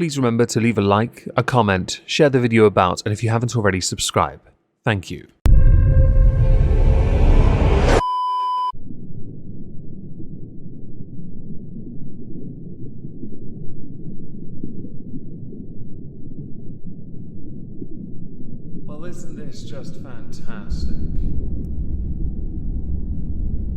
please remember to leave a like, a comment, share the video about, and if you haven't already, subscribe. Thank you. Well, isn't this just fantastic?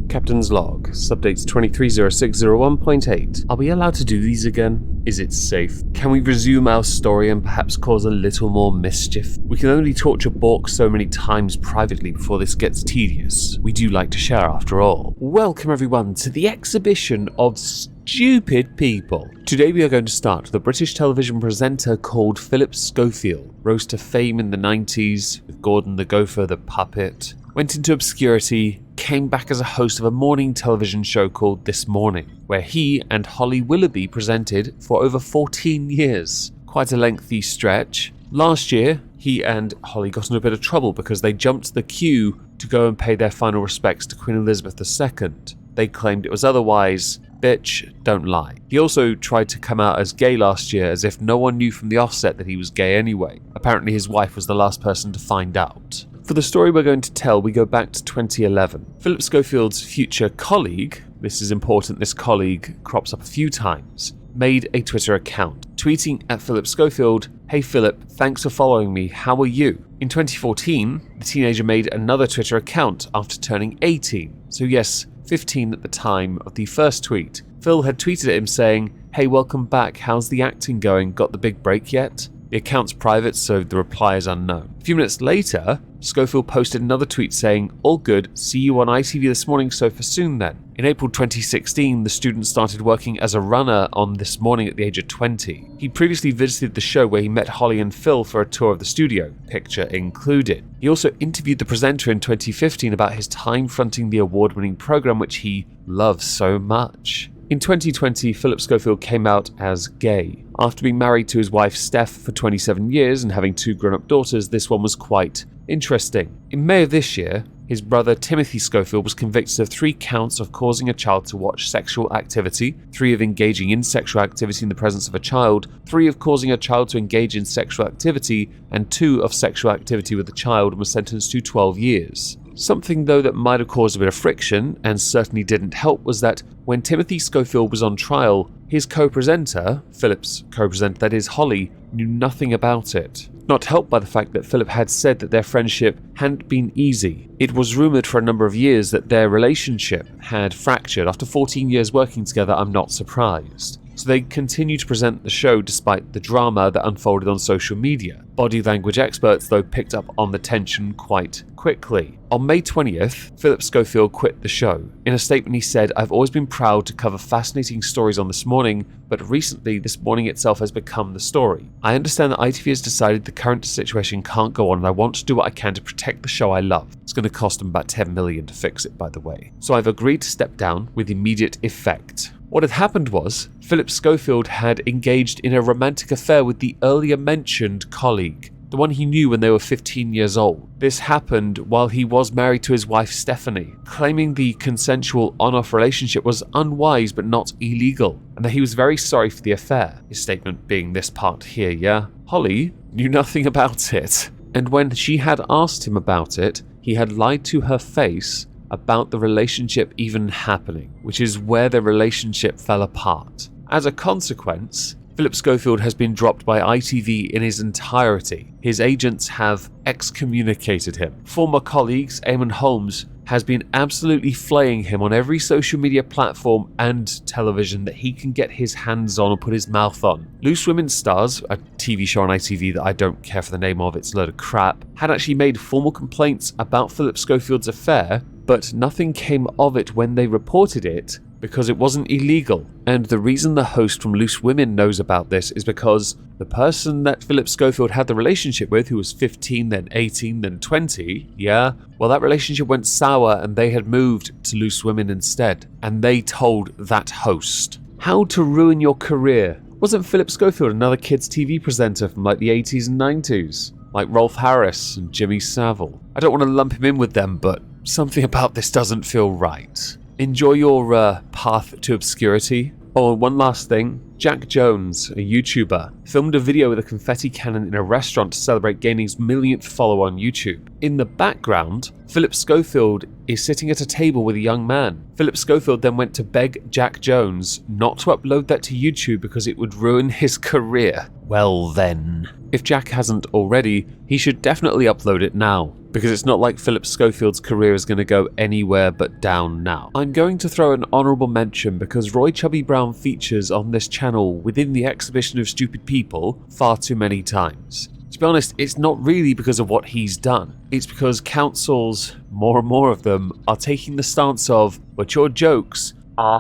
Captain's log, subdates 230601.8. Are we allowed to do these again? Is it safe? Can we resume our story and perhaps cause a little more mischief? We can only torture Bork so many times privately before this gets tedious. We do like to share after all. Welcome everyone to the exhibition of stupid people. Today we are going to start with a British television presenter called Phillip Schofield. Rose to fame in the 90s with Gordon the Gopher the Puppet. Went into obscurity, came back as a host of a morning television show called This Morning, where he and Holly Willoughby presented for over 14 years. Quite a lengthy stretch. Last year, he and Holly got into a bit of trouble because they jumped the queue to go and pay their final respects to Queen Elizabeth II. They claimed it was otherwise. Bitch, don't lie. He also tried to come out as gay last year as if no one knew from the offset that he was gay anyway. Apparently his wife was the last person to find out. For the story we're going to tell, we go back to 2011. Phillip Schofield's future colleague, this is important, this colleague crops up a few times, made a Twitter account, tweeting at Phillip Schofield, "Hey Phillip, thanks for following me, how are you?" In 2014, the teenager made another Twitter account after turning 18. So yes, 15 at the time of the first tweet. Phil had tweeted at him saying, "Hey, welcome back, how's the acting going, got the big break yet?" The account's private, so the reply is unknown. A few minutes later, Schofield posted another tweet saying, "All good, see you on ITV this morning, so for soon then." In April 2016, the student started working as a runner on This Morning at the age of 20. He previously visited the show where he met Holly and Phil for a tour of the studio, picture included. He also interviewed the presenter in 2015 about his time fronting the award-winning program which he loves so much. In 2020, Phillip Schofield came out as gay. After being married to his wife Steph for 27 years and having 2 grown-up daughters, this one was quite interesting. In May of this year, his brother Timothy Schofield was convicted of 3 counts of causing a child to watch sexual activity, 3 of engaging in sexual activity in the presence of a child, 3 of causing a child to engage in sexual activity, and 2 of sexual activity with a child, and was sentenced to 12 years. Something though that might have caused a bit of friction, and certainly didn't help, was that when Timothy Schofield was on trial, his co-presenter, Phillip's co-presenter, that is Holly, knew nothing about it. Not helped by the fact that Phillip had said that their friendship hadn't been easy. It was rumoured for a number of years that their relationship had fractured. After 14 years working together, I'm not surprised. So they continued to present the show despite the drama that unfolded on social media. Body language experts, though, picked up on the tension quite quickly. On May 20th, Phillip Schofield quit the show. In a statement he said, "I've always been proud to cover fascinating stories on This Morning, but recently This Morning itself has become the story. I understand that ITV has decided the current situation can't go on and I want to do what I can to protect the show I love." It's going to cost them about 10 million to fix it, by the way. "So I've agreed to step down with immediate effect." What had happened was, Phillip Schofield had engaged in a romantic affair with the earlier mentioned colleague, the one he knew when they were 15 years old. This happened while he was married to his wife Stephanie, claiming the consensual on-off relationship was unwise but not illegal, and that he was very sorry for the affair. His statement being this part here, yeah? Holly knew nothing about it, and when she had asked him about it, he had lied to her face about the relationship even happening, which is where the relationship fell apart. As a consequence, Phillip Schofield has been dropped by ITV in his entirety. His agents have excommunicated him. Former colleagues, Eamon Holmes, has been absolutely flaying him on every social media platform and television that he can get his hands on or put his mouth on. Loose Women Stars, a TV show on ITV that I don't care for the name of, it's a load of crap, had actually made formal complaints about Phillip Schofield's affair, but nothing came of it when they reported it because it wasn't illegal. And the reason the host from Loose Women knows about this is because the person that Phillip Schofield had the relationship with, who was 15, then 18, then 20, yeah, well, that relationship went sour and they had moved to Loose Women instead. And they told that host. How to ruin your career. Wasn't Phillip Schofield another kids' TV presenter from like the 80s and 90s? Like Rolf Harris and Jimmy Savile. I don't want to lump him in with them, but something about this doesn't feel right. Enjoy your path to obscurity. Oh, and one last thing. Jack Jones, a YouTuber, filmed a video with a confetti cannon in a restaurant to celebrate gaining his millionth follower on YouTube. In the background, Phillip Schofield is sitting at a table with a young man. Phillip Schofield then went to beg Jack Jones not to upload that to YouTube because it would ruin his career. Well then. If Jack hasn't already, he should definitely upload it now, because it's not like Phillip Schofield's career is going to go anywhere but down now. I'm going to throw an honourable mention because Roy Chubby Brown features on this channel within the exhibition of stupid people far too many times. To be honest, it's not really because of what he's done. It's because councils, more and more of them, are taking the stance of, but your jokes are...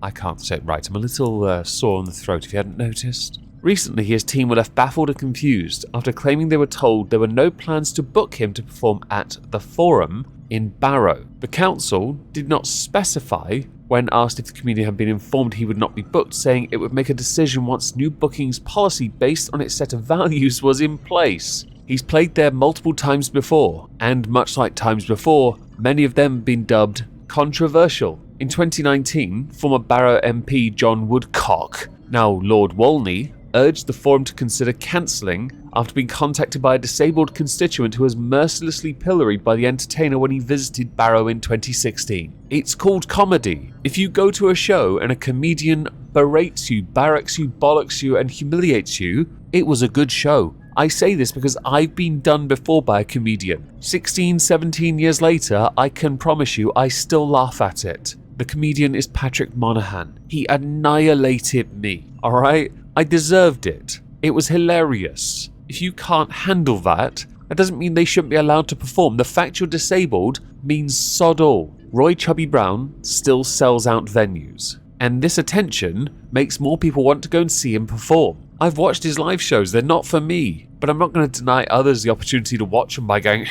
I can't say it right, I'm a little sore on the throat if you hadn't noticed. Recently, his team were left baffled and confused after claiming they were told there were no plans to book him to perform at the Forum in Barrow. The council did not specify when asked if the comedian had been informed he would not be booked, saying it would make a decision once new bookings policy based on its set of values was in place. He's played there multiple times before, and much like times before, many of them been dubbed controversial. In 2019, former Barrow MP John Woodcock, now Lord Walney, urged the Forum to consider cancelling after being contacted by a disabled constituent who was mercilessly pilloried by the entertainer when he visited Barrow in 2016. It's called comedy. If you go to a show and a comedian berates you, barracks you, bollocks you, and humiliates you, it was a good show. I say this because I've been done before by a comedian. 16, 17 years later, I can promise you I still laugh at it. The comedian is Patrick Monahan. He annihilated me, alright? I deserved it. It was hilarious. If you can't handle that, that doesn't mean they shouldn't be allowed to perform. The fact you're disabled means sod all. Roy Chubby Brown still sells out venues, and this attention makes more people want to go and see him perform. I've watched his live shows, they're not for me, but I'm not going to deny others the opportunity to watch them by going,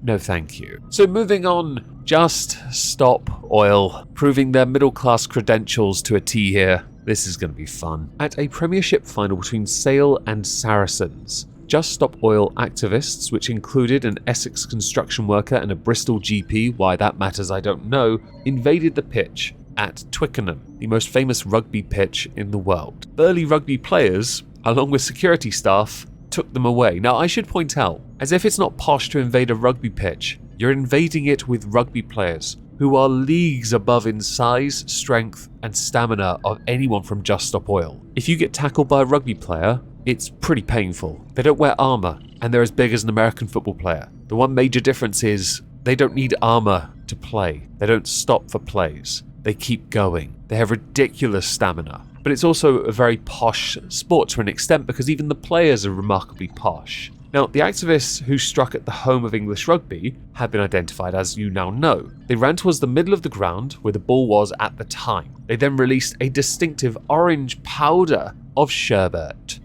no thank you. So moving on, Just Stop Oil, proving their middle class credentials to a T here. This is going to be fun. At a Premiership final between Sale and Saracens, Just Stop Oil activists, which included an Essex construction worker and a Bristol GP, why that matters I don't know, invaded the pitch at Twickenham, the most famous rugby pitch in the world. Burly rugby players, along with security staff, took them away. Now I should point out, as if it's not posh to invade a rugby pitch, you're invading it with rugby players who are leagues above in size, strength, and stamina of anyone from Just Stop Oil. If you get tackled by a rugby player, it's pretty painful. They don't wear armour, and they're as big as an American football player. The one major difference is they don't need armour to play. They don't stop for plays. They keep going. They have ridiculous stamina. But it's also a very posh sport to an extent because even the players are remarkably posh. Now, the activists who struck at the home of English rugby have been identified, as you now know. They ran towards the middle of the ground where the ball was at the time. They then released a distinctive orange powder of sherbet.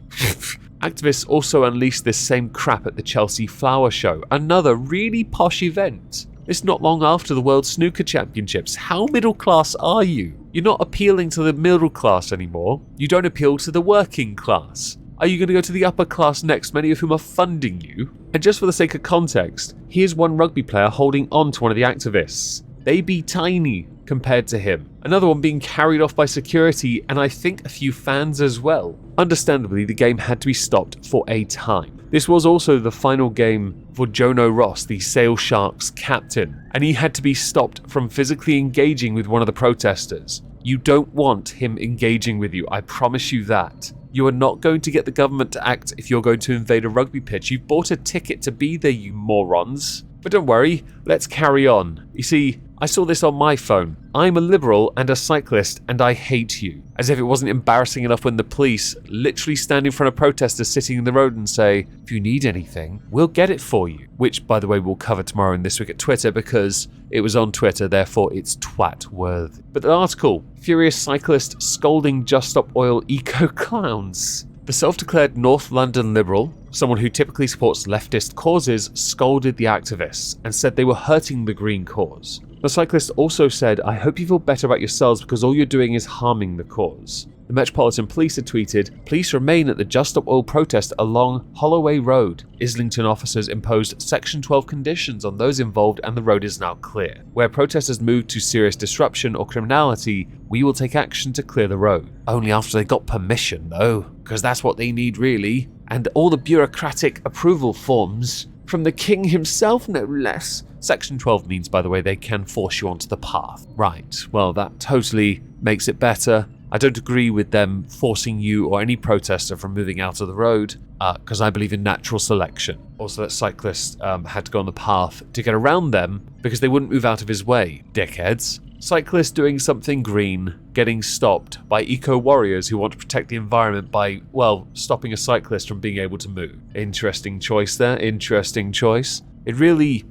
Activists also unleashed this same crap at the Chelsea Flower Show, another really posh event. It's not long after the World Snooker Championships. How middle class are you? You're not appealing to the middle class anymore. You don't appeal to the working class. Are you going to go to the upper class next, many of whom are funding you? And just for the sake of context, here's one rugby player holding on to one of the activists. They be tiny compared to him. Another one being carried off by security, and I think a few fans as well. Understandably, the game had to be stopped for a time. This was also the final game for Jono Ross, the Sale Sharks captain, and he had to be stopped from physically engaging with one of the protesters. You don't want him engaging with you, I promise you that. You are not going to get the government to act if you're going to invade a rugby pitch. You've bought a ticket to be there, you morons. But don't worry, let's carry on. You see, I saw this on my phone. I'm a liberal and a cyclist, and I hate you. As if it wasn't embarrassing enough when the police literally stand in front of protesters sitting in the road and say, if you need anything, we'll get it for you. Which, by the way, we'll cover tomorrow in This Week at Twitter because it was on Twitter, therefore it's twat-worthy. But the article, Furious Cyclist Scolding Just Stop Oil Eco-Clowns. The self-declared North London Liberal, someone who typically supports leftist causes, scolded the activists and said they were hurting the green cause. The cyclist also said, "I hope you feel better about yourselves because all you're doing is harming the cause." The Metropolitan Police had tweeted, "Police remain at the Just Stop Oil protest along Holloway Road. Islington officers imposed Section 12 conditions on those involved and the road is now clear. Where protesters move to serious disruption or criminality, we will take action to clear the road." Only after they got permission though, because that's what they need really. And all the bureaucratic approval forms from the king himself, no less. Section 12 means, by the way, they can force you onto the path. Right, well that totally makes it better. I don't agree with them forcing you or any protester from moving out of the road, because I believe in natural selection. Also, that cyclist had to go on the path to get around them because they wouldn't move out of his way, dickheads. Cyclist doing something green, getting stopped by eco-warriors who want to protect the environment by, well, stopping a cyclist from being able to move. Interesting choice there, interesting choice. It really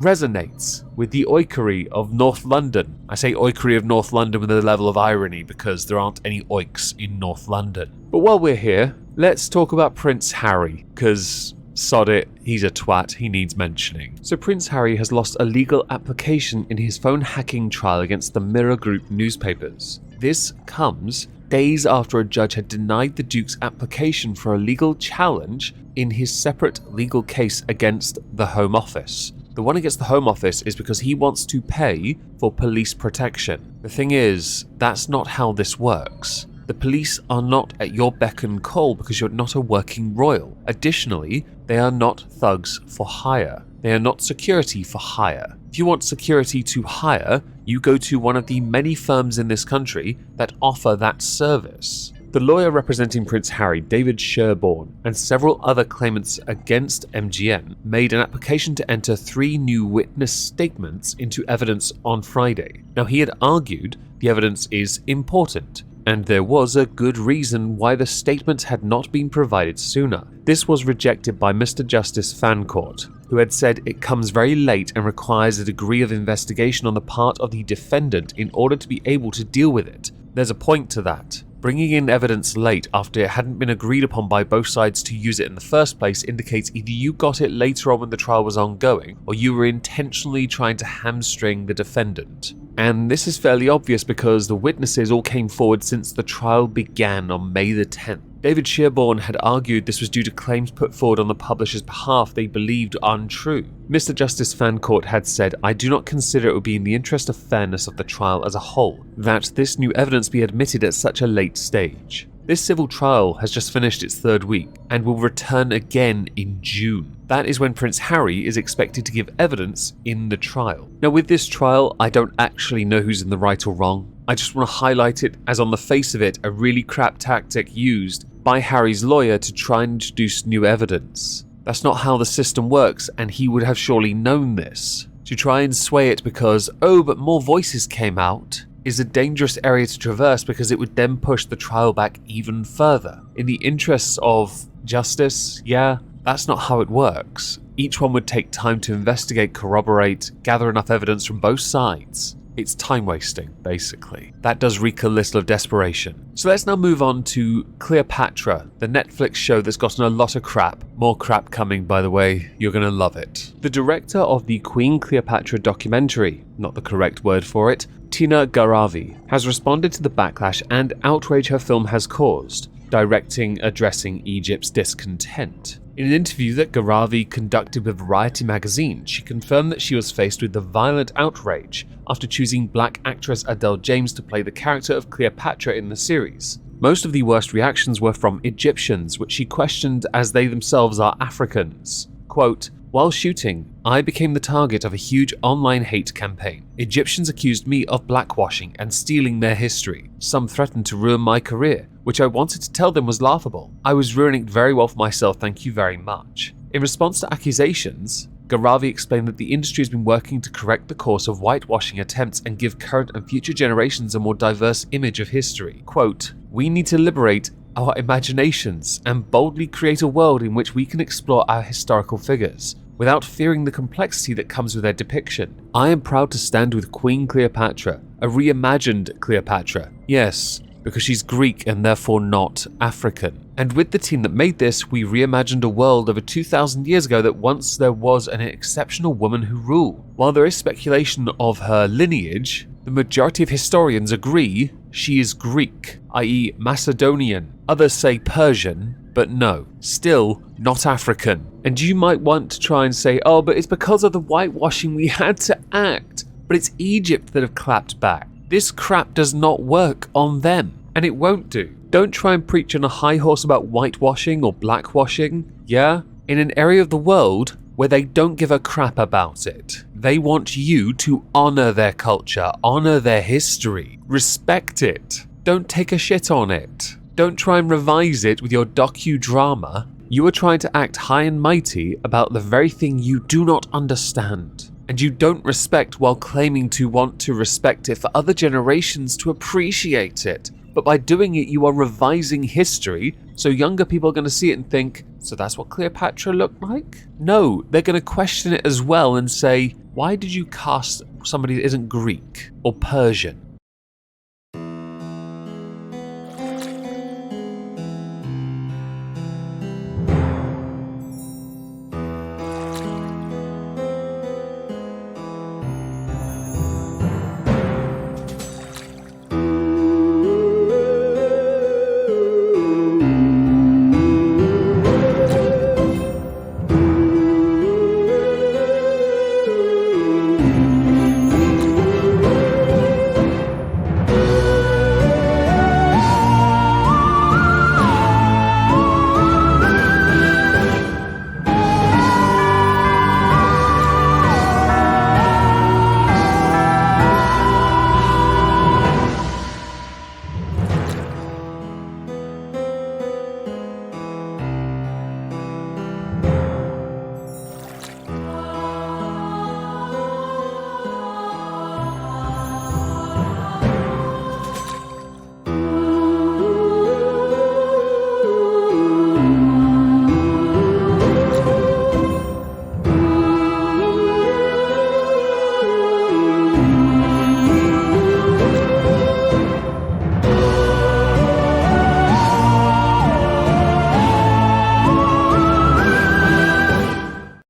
resonates with the oikery of North London. I say oikery of North London with a level of irony because there aren't any oiks in North London. But while we're here, let's talk about Prince Harry, because sod it, he's a twat, he needs mentioning. So Prince Harry has lost a legal application in his phone hacking trial against the Mirror Group newspapers. This comes days after a judge had denied the Duke's application for a legal challenge in his separate legal case against the Home Office. The one against the Home Office is because he wants to pay for police protection. The thing is, that's not how this works. The police are not at your beck and call because you're not a working royal. Additionally, they are not thugs for hire. They are not security for hire. If you want security to hire, you go to one of the many firms in this country that offer that service. The lawyer representing Prince Harry, David Sherborne, and several other claimants against MGN made an application to enter 3 new witness statements into evidence on Friday. Now, he had argued the evidence is important, and there was a good reason why the statements had not been provided sooner. This was rejected by Mr. Justice Fancourt, who had said it comes very late and requires a degree of investigation on the part of the defendant in order to be able to deal with it. There's a point to that. Bringing in evidence late after it hadn't been agreed upon by both sides to use it in the first place indicates either you got it later on when the trial was ongoing, or you were intentionally trying to hamstring the defendant. And this is fairly obvious because the witnesses all came forward since the trial began on May the 10th. David Sherborne had argued this was due to claims put forward on the publisher's behalf they believed untrue. Mr. Justice Fancourt had said, "I do not consider it would be in the interest of fairness of the trial as a whole that this new evidence be admitted at such a late stage. This civil trial has just finished its 3rd week and will return again in June. That is when Prince Harry is expected to give evidence in the trial." Now, with this trial, I don't actually know who's in the right or wrong. I just want to highlight it as, on the face of it, a really crap tactic used by Harry's lawyer to try and introduce new evidence. That's not how the system works, and he would have surely known this. To try and sway it because, oh, but more voices came out, is a dangerous area to traverse because it would then push the trial back even further. In the interests of justice, yeah, that's not how it works. Each one would take time to investigate, corroborate, gather enough evidence from both sides. It's time wasting, basically. That does reek a little of desperation. So let's now move on to Cleopatra, the Netflix show that's gotten a lot of crap. More crap coming, by the way. You're gonna love it. The director of the Queen Cleopatra documentary, not the correct word for it, Tina Garavi, has responded to the backlash and outrage her film has caused, addressing Egypt's discontent. In an interview that Garavi conducted with Variety magazine, she confirmed that she was faced with the violent outrage after choosing black actress Adele James to play the character of Cleopatra in the series. Most of the worst reactions were from Egyptians, which she questioned as they themselves are Africans. Quote, "While shooting, I became the target of a huge online hate campaign. Egyptians accused me of blackwashing and stealing their history. Some threatened to ruin my career, which I wanted to tell them was laughable. I was ruining it very well for myself, thank you very much." In response to accusations, Garavi explained that the industry has been working to correct the course of whitewashing attempts and give current and future generations a more diverse image of history. Quote, "We need to liberate our imaginations and boldly create a world in which we can explore our historical figures without fearing the complexity that comes with their depiction. I am proud to stand with Queen Cleopatra, a reimagined Cleopatra. Yes, because she's Greek and therefore not African. And with the team that made this, we reimagined a world over 2,000 years ago that once there was an exceptional woman who ruled. While there is speculation of her lineage, the majority of historians agree she is Greek, i.e. Macedonian. Others say Persian, but no, still not African. And you might want to try and say, oh, but it's because of the whitewashing we had to act. But it's Egypt that have clapped back. This crap does not work on them, and it won't do. Don't try and preach on a high horse about whitewashing or blackwashing, yeah? In an area of the world where they don't give a crap about it. They want you to honor their culture, honor their history, respect it. Don't take a shit on it. Don't try and revise it with your docudrama. You are trying to act high and mighty about the very thing you do not understand. And you don't respect while claiming to want to respect it for other generations to appreciate it. But by doing it, you are revising history, so younger people are going to see it and think, so that's what Cleopatra looked like? No, they're going to question it as well and say, why did you cast somebody that isn't Greek or Persian?